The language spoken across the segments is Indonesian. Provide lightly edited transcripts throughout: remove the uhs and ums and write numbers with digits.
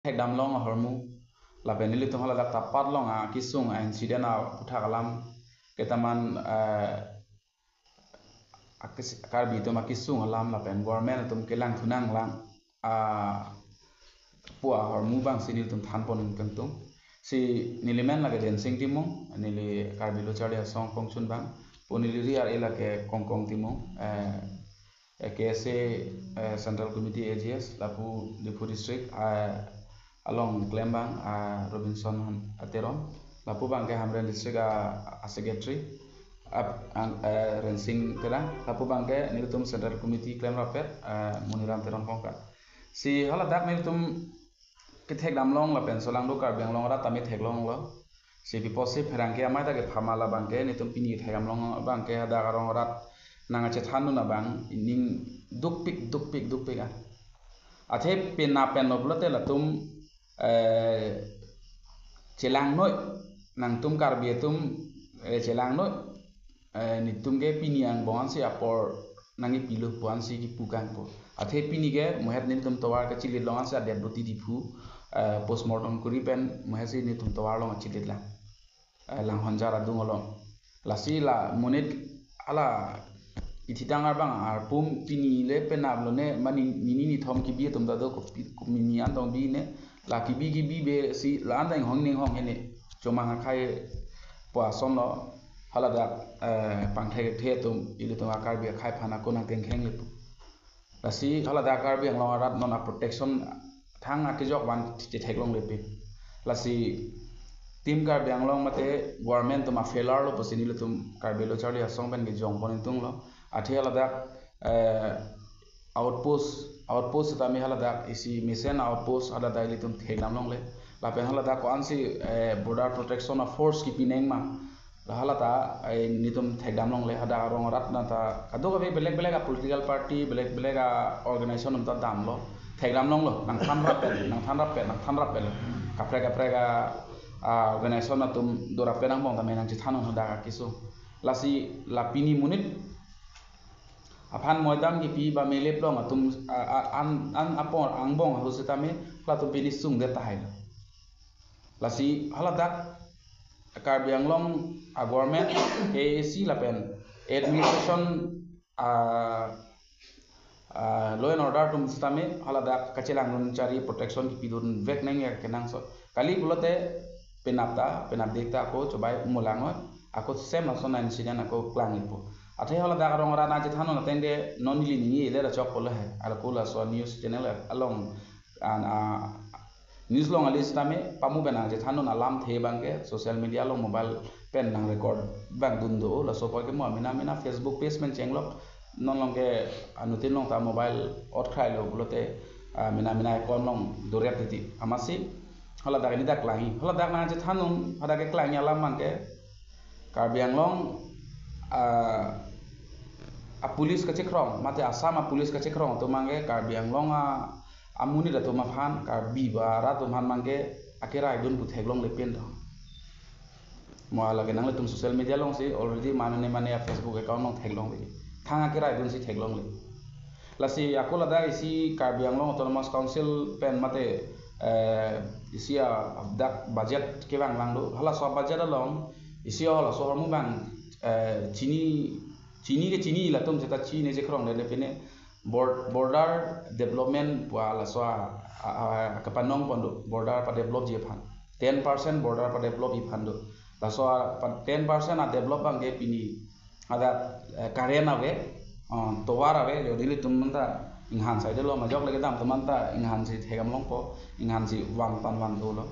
Hek dam long a hormu la benili tum hala dak tapat long a kisung a insiden a putha kalam ketaman karbi tum a kisung alam la pen government tum kelang thunang lang a pua hormu bang sinil tum than pon kentung si nilimen la den sing timong nili karbi lo chale song kong chun bang ponili ri ar ela ke kong kong timong KSA Central Committee AGS lapu Difu District along Klembang Robinson Ateron lapu bang ke Hamren District a Secretary Rensing tera lapu bang ke Niltum Central Committee Klem Rapet Muniram Teron Kongka si hala dak Niltum kithek damlong la pensolang do kar benglong ra tami theklong lo si biposi pherangke amai ta ke phamala bang ke Niltum pini thegamlong bang ke da garong rat nanga cethanu na bang ning duk pik athe pin na pen noblote la tum chelang noi nang tum karbi tum chelang noi ni tum ge pini ang bon si apor nangi pilu bon si ki pukang po athe pini ge mohet ni tum tawar ka chilit long sa det boti dipu postmortem kuri pen mohesi ni tum tawar long chilit lang honjara dungolong lasi la monit ala ititangar bang ar pum pini le penablo ne mani ni thom ki bi tum da do ko mini an tong bi ne la ki bi be si la an dang hong ning hong ne choma nga khai pa som no hala da pang the tum ilu tum akar bi khai phana ko na teng kheng le la si hala da akar bi ang long rat non protection thang a ki jok wan ti theklong le pe la si tim kar biang long mate government tum a failure lo posini le tum kar belo charli asong ben ge jong pon tung lo athi hala dak outpost tami hala dak isi mission outpost hala dak litum thegnam long le la pen hala dak kon si border protection of force ki pineng ma hala ta nitum thegdam long le hada rong rat na ta ado ga belek political party belek organization ta dam lo thegdam long lo nang than rap pel kapre ga organization na tum dora penang bong ta menang chi thanu da kisu lasi lapini munit aphan moidam ki pi ba melep long atum an apor angbong hositame plato bini sung de tahai lasi haladak karbi anglong a government AAC lapen administration law and order tum stame haladak kachelang nun cari protection ki pidun vek nang ya kenang so kali bulote penap dekta ko cobai mulango ako sem asona incident ako klangipo athe hala da rong ra na je thanu na tende nonili ni le ra chok pole hai ala kula so news channel along an news long ali stame pamu bena je thanu na lam the bangke social media long mobile pen nang record bang dundo la so pa ke mo mina Facebook page men chenglok non long ke anutin long ta mobile ot khai lo bulote mina kon long doriat titi amasi hala da ni dak langi hala da na je thanu hada ke klangi alam man ke karbiang long a pulis ka chekrong mate asama pulis ka chekrong to mange karbi anglong amuni da to maphan karbi bara to man mange akira idun bu theglong le pen do mo ala ke nang le tum social media long si already mane Facebook account long theglong le thang akira idun si theglong le lasi akola da isi karbi anglong autonomous council pen mate isi dak budget ke bang lang do hala so budget long isi hala so hormu bang chini la tum jeta chini je krong le pene border development wala so kapanong pondo border pa develop je phan 10% border pa develop i phando la so 10% a develop bang ge pini ada karen ave towar ave le dili tum manta inghan sai de lo ma jok le dam tamanta inghan si thegam long po inghan si wang pan do lo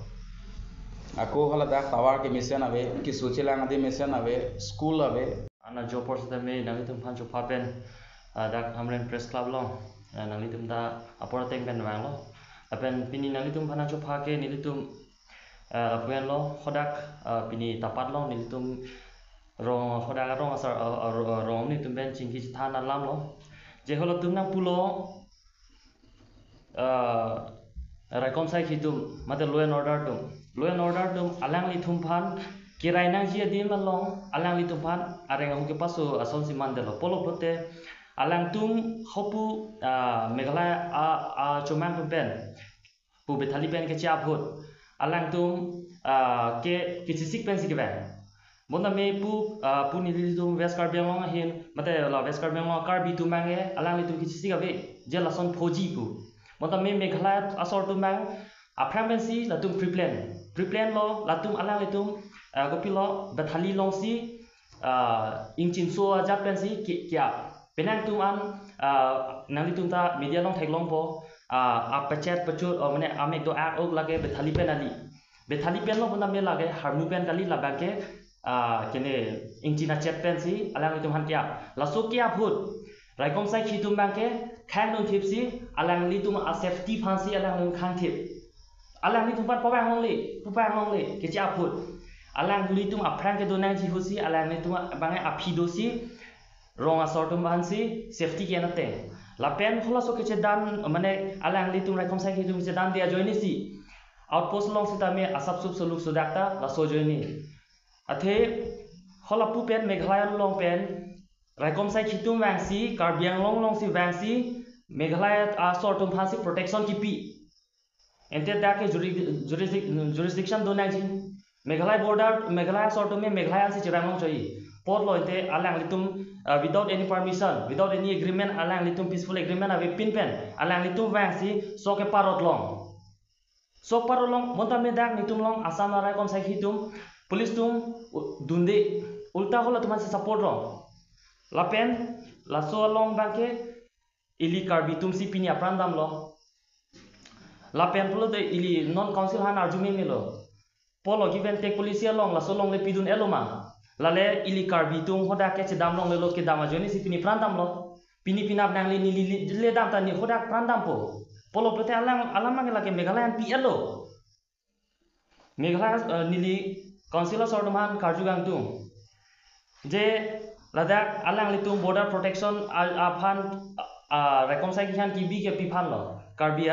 ako hala dak tawar ke mission ave ki suchilang ade mission ave school ave ana jopor sa me nang itum phan chupa pen dak hamren press club long nang itum da apor teng pen wang lo apen pini nang itum phan chupa ke ni itum apuan lo khodak pini tapat long ni itum rong khodak rong asar rong ni itum ben chingki than alam lo je holo tum nang pulo reconcile hitum mate law and order tum alang li thum phan kirai nang jia din malong alang li tum phan areng hong ke pasu ason si mandelo polo prote alang tum hopu meghalaya chomang tum pen pu bethali pen ke cha phut alang tum ke kisisik pen si ke ban bonda me pu ni li tum West Karbi Anglong hin mate la West Karbi Anglong Karbi tum mang e alang li tum kisisik ave je la son phoji pu bonda me Meghalaya asor tum mang aprang pen si la tum preplan lo la tum alang li tum gopi lo bethali long si ingchin so jat pen si kya penang tum an nang li tum ta media long thek long po apachet pachut mane amek do ak ok lage bethali pen lo bonda me lage harmu pen kali labake kene ingchina chet pen si alang li tum han kya la so kya phut raikom sai khitum bangke khang non thip si alang li tum a safety phansi alang li khang thip alang li tum pat pa bang long le ke cha phut alang li tum aprang ke do nang ji husi alang li tum bangai aphi do si rong asor tum ban si safety ke na te la pen khola so ke che dan mane alang li tum raikom sai khitum che dan dia join si outpost long si ta me asap sup soluk sudakta la so join ni athe khola pu pen Meghalaya long pen raikom sai khitum wang si Karbi Anglong long si wang si Meghalaya asor tum phansi protection ki pi ente ta ke jurisdiction do nang ji Meghalaya border Meghalaya asor tum me Meghalaya si chebang long choi pot lo ente alang litum without any permission without any agreement alang litum peaceful agreement ave pin pen alang litum wang si so ke parot long monta me dak nitum long asam la raikom sai khitum police tum dunde ulta hola tuman se support ro la pen la so long banke ili Karbi tum si pinia prandam lo la pen pulo de ili non council han arjume me lo polo given tek police long la so long le pidun eloma la le ili Karbi tum hoda ke che dam long le lo ke dama joni si pini prandam lo pini pinap nang le ni le dam ta ni hoda prandam po polo prote alam la ke Meghalaya pi elo Meghalaya nili councilor sordoman karjugang tum je ladak alang litum border protection aphan raikom sai khan ki bi ke piphan lo Karbi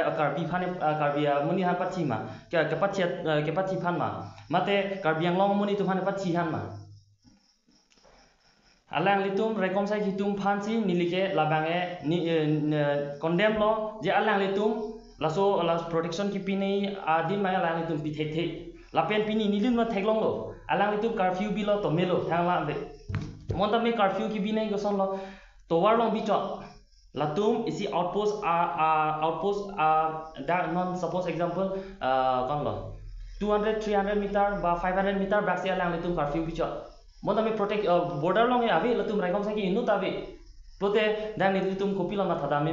phan Karbi muni han pathi ma ke pathi phan ma mate Karbi Anglong muni tu phan pathi han ma alang litum raikom sai khitum phan si nilike labange ni condemn lo je alang litum laso la protection ki pini adin ma alang litum pi the la pen pini nilin ma theklong lo alang litum curfew bi lo to melo thangla ande monta me curfew ki bi nei go son lo to war long bi cho latum isi outpost that non suppose example kon lo 200 300 meter ba 500 meter back se alang litum curfew bi cho monta me protect border long e avi latum raikom sai ki inu ta vi prote dang litum kopi lo ma thada me